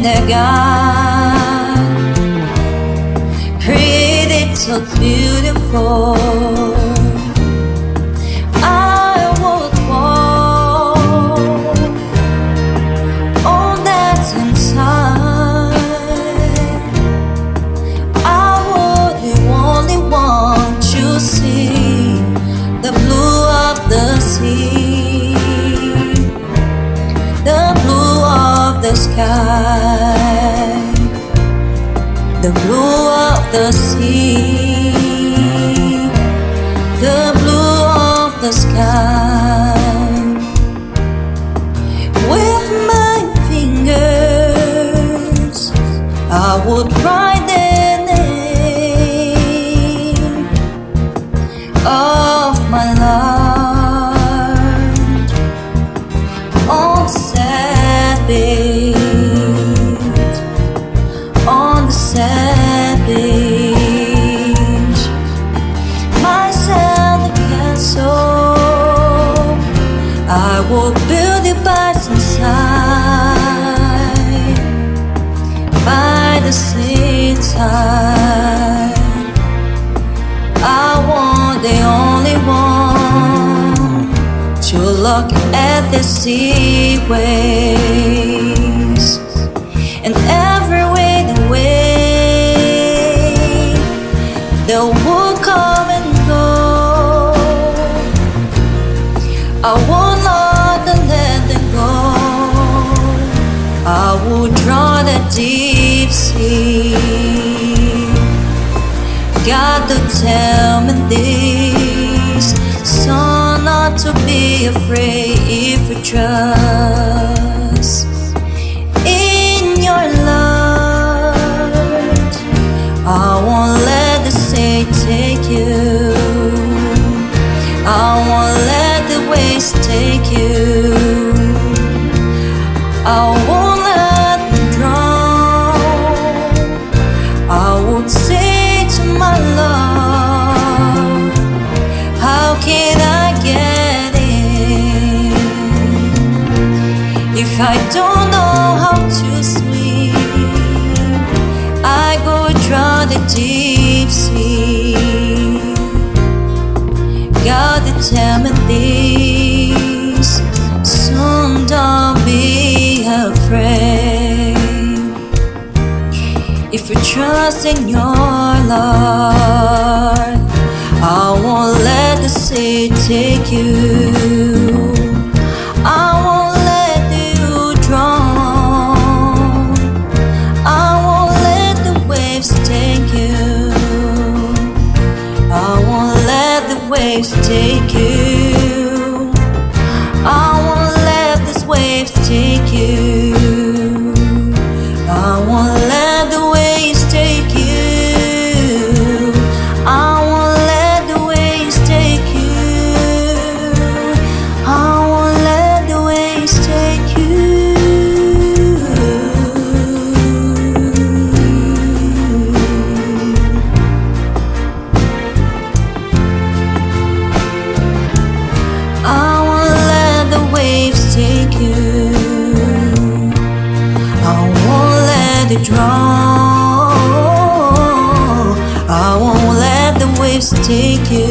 that God created so beautiful. I would walk on that inside. I would only want to see the blue of the sea, the blue of the sky, the blue of the sea, the blue of the sky. With my fingers I would write the name of my Lord on the sad beach, on the sad beach. My sand castle I will build it by some side, by the seaside. I want the only one to look at the sea waves, and every way the way they will come and go. I will not let them go. I will draw the deep sea. God to tell me this, so not to be afraid if we trust in your love. I won't let the sea take you. I won't let the waves take you. I won't let them drown. I would say to my love, how can I get in if I don't know how to swim? I go draw the deep sea. God to tell me this, soon don't be afraid. If you trust in your Lord, I won't let the sea take you. I won't let you drown. I won't let the waves take you. I won't let the waves take you. I won't let these waves take you. I won't let the waves take you. I won't let the waves take you. I won't let the waves take you. I won't let the waves take you. I won't let it drown. I won't let the waves take you.